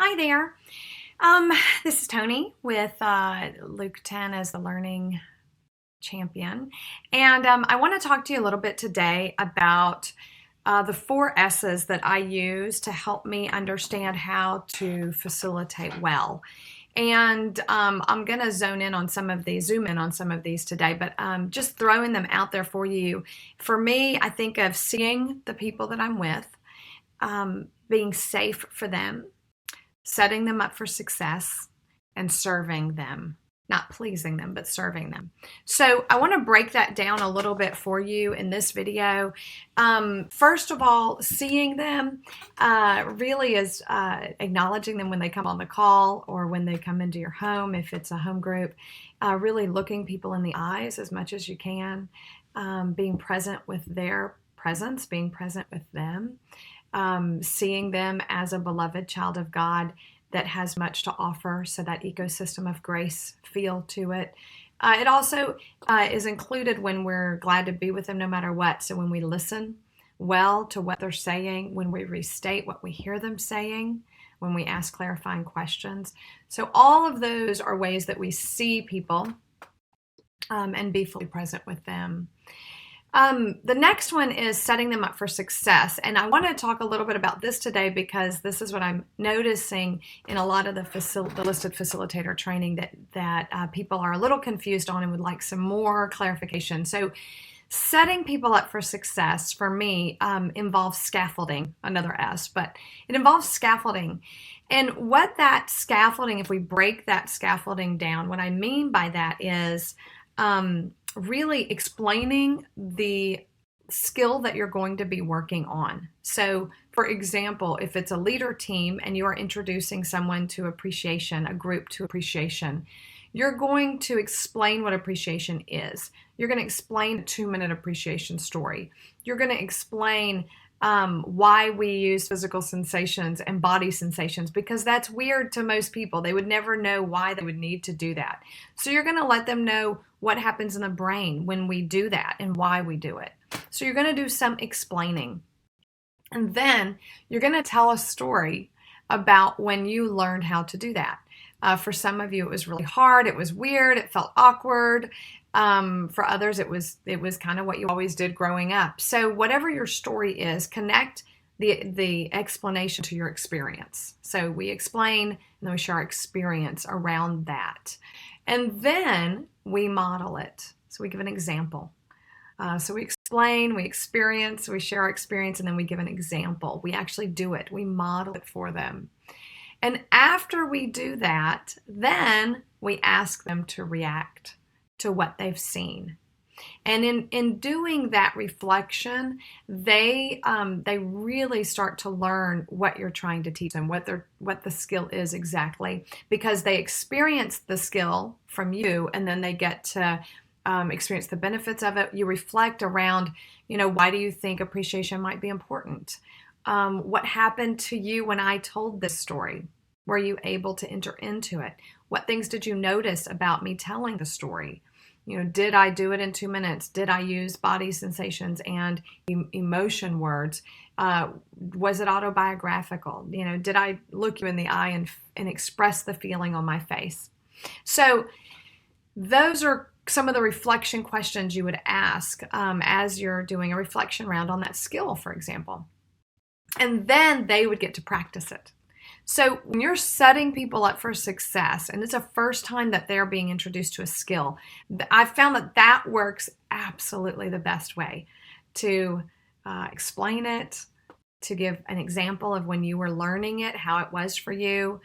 Hi there. This is Tony with Luke 10 as the Learning Champion. And I want to talk to you a little bit today about the 4 S's that I use to help me understand how to facilitate well. And I'm going to zoom in on some of these today, but just throwing them out there for you. For me, I think of seeing the people that I'm with, being safe for them, setting them up for success, and serving them. Not pleasing them, but serving them. So I want to break that down a little bit for you in this video. First of all, seeing them really is acknowledging them when they come on the call or when they come into your home, if it's a home group. Really looking people in the eyes as much as you can, being present with their presence, being present with them. Seeing them as a beloved child of God that has much to offer, so that ecosystem of grace feel to it. It also is included when we're glad to be with them no matter what. So when we listen well to what they're saying, when we restate what we hear them saying, when we ask clarifying questions. So all of those are ways that we see people and be fully present with them. The next one is setting them up for success. And I want to talk a little bit about this today because this is what I'm noticing in a lot of the listed facilitator training that people are a little confused on and would like some more clarification. So setting people up for success for me involves scaffolding, another S, but it involves scaffolding. And what that scaffolding, if we break that scaffolding down, what I mean by that is really explaining the skill that you're going to be working on. So, for example, if it's a leader team and you are introducing someone to appreciation, a group to appreciation, you're going to explain what appreciation is. You're going to explain a 2-minute appreciation story. You're going to explain why we use physical sensations and body sensations, because that's weird to most people. They would never know why they would need to do that. So you're going to let them know what happens in the brain when we do that and why we do it. So you're going to do some explaining. And then you're going to tell a story about when you learned how to do that. For some of you, it was really hard. It was weird. It felt awkward. For others, it was kind of what you always did growing up. So whatever your story is, connect the explanation to your experience. So we explain and then we share our experience around that. And then we model it. So we give an example. So we explain, we experience, we share our experience, and then we give an example. We actually do it. We model it for them. And after we do that, then we ask them to react to what they've seen. And in doing that reflection, they really start to learn what you're trying to teach them, what the skill is exactly, because they experience the skill from you, and then they get to experience the benefits of it. You reflect around, why do you think appreciation might be important? What happened to you when I told this story? Were you able to enter into it? What things did you notice about me telling the story? Did I do it in 2 minutes? Did I use body sensations and emotion words? Was it autobiographical? Did I look you in the eye and express the feeling on my face? So those are some of the reflection questions you would ask as you're doing a reflection round on that skill, for example. And then they would get to practice it. So when you're setting people up for success, and it's the first time that they're being introduced to a skill, I've found that works absolutely the best way to explain it, to give an example of when you were learning it, how it was for you,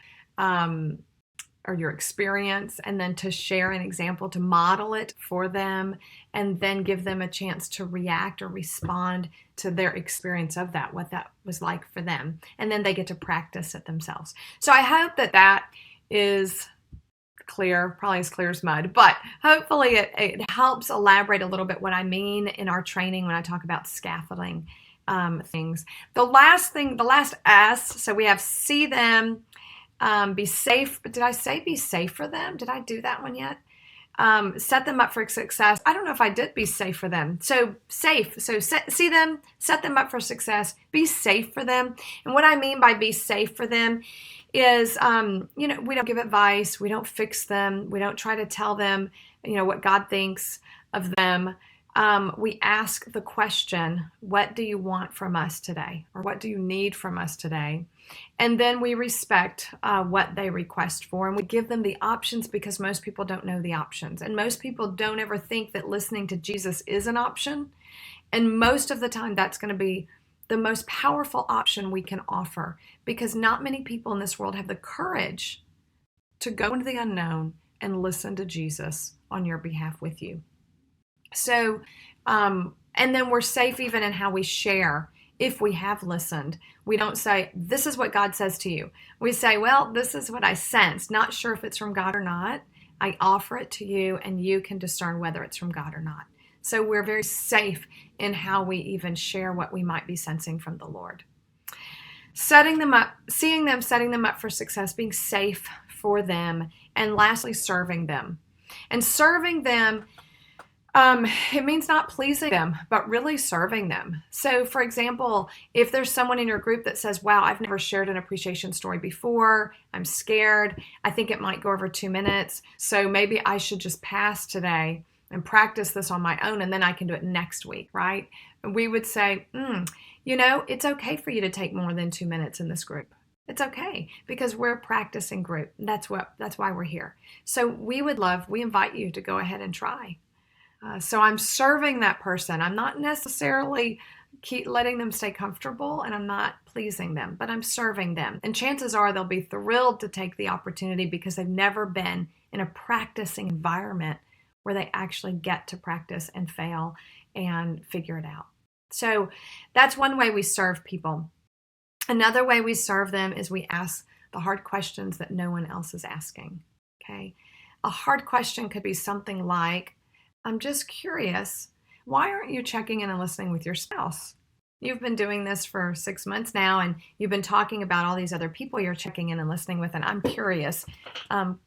or your experience, and then to share an example, to model it for them, and then give them a chance to react or respond to their experience of that, what that was like for them. And then they get to practice it themselves. So I hope that is clear, probably as clear as mud, but hopefully it helps elaborate a little bit what I mean in our training when I talk about scaffolding things. The last S, so we have see them, be safe. Did I say be safe for them? Did I do that one yet? Set them up for success. I don't know if I did be safe for them. So safe. So see them, set them up for success, be safe for them. And what I mean by be safe for them is, we don't give advice. We don't fix them. We don't try to tell them, what God thinks of them. We ask the question, what do you want from us today? Or what do you need from us today? And then we respect what they request for, and we give them the options because most people don't know the options. And most people don't ever think that listening to Jesus is an option. And most of the time, that's going to be the most powerful option we can offer, because not many people in this world have the courage to go into the unknown and listen to Jesus on your behalf with you. So, and then we're safe even in how we share. If we have listened, we don't say, this is what God says to you. We say, well, this is what I sense. Not sure if it's from God or not. I offer it to you, and you can discern whether it's from God or not. So we're very safe in how we even share what we might be sensing from the Lord. Setting them up, seeing them, setting them up for success, being safe for them, and lastly, serving them. And serving them, it means not pleasing them, but really serving them. So, for example, if there's someone in your group that says, wow, I've never shared an appreciation story before, I'm scared, I think it might go over 2 minutes, so maybe I should just pass today and practice this on my own, and then I can do it next week, right? And we would say, it's okay for you to take more than 2 minutes in this group. It's okay, because we're a practicing group. That's why we're here. So we invite you to go ahead and try. So I'm serving that person. I'm not necessarily letting them stay comfortable, and I'm not pleasing them, but I'm serving them. And chances are they'll be thrilled to take the opportunity because they've never been in a practicing environment where they actually get to practice and fail and figure it out. So that's one way we serve people. Another way we serve them is we ask the hard questions that no one else is asking. Okay. A hard question could be something like, I'm just curious, why aren't you checking in and listening with your spouse? You've been doing this for 6 months now, and you've been talking about all these other people you're checking in and listening with, and I'm curious.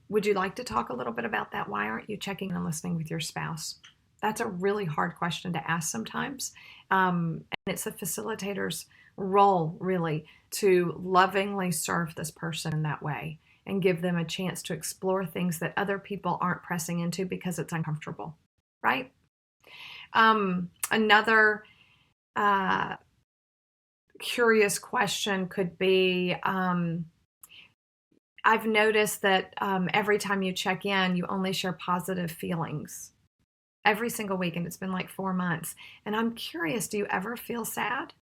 Would you like to talk a little bit about that? Why aren't you checking in and listening with your spouse? That's a really hard question to ask sometimes. And it's a facilitator's role, really, to lovingly serve this person in that way and give them a chance to explore things that other people aren't pressing into because it's uncomfortable. Right? Another curious question could be, I've noticed that every time you check in, you only share positive feelings every single week, and it's been like 4 months. And I'm curious, do you ever feel sad?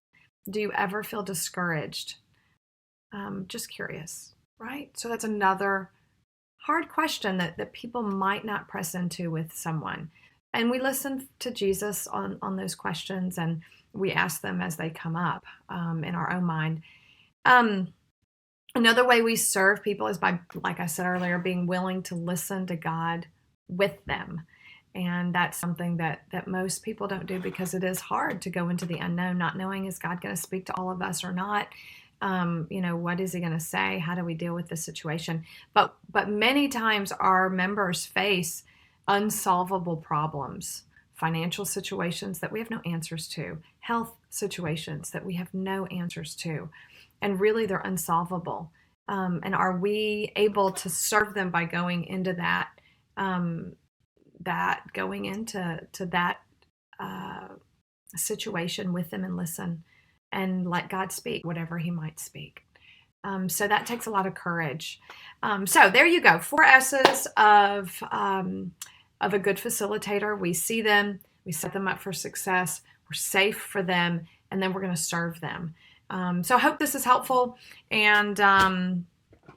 Do you ever feel discouraged? Just curious, right? So that's another hard question that people might not press into with someone. And we listen to Jesus on those questions, and we ask them as they come up in our own mind. Another way we serve people is by, like I said earlier, being willing to listen to God with them. And that's something that most people don't do because it is hard to go into the unknown, not knowing, is God going to speak to all of us or not? What is he going to say? How do we deal with this situation? But many times our members face unsolvable problems, financial situations that we have no answers to, health situations that we have no answers to, and really they're unsolvable. And are we able to serve them by going into that situation with them and listen and let God speak whatever he might speak? So that takes a lot of courage. So there you go. 4 S's of a good facilitator. We see them, we set them up for success, we're safe for them, and then we're going to serve them. So I hope this is helpful, and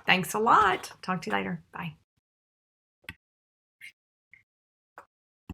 thanks a lot. Talk to you later. Bye.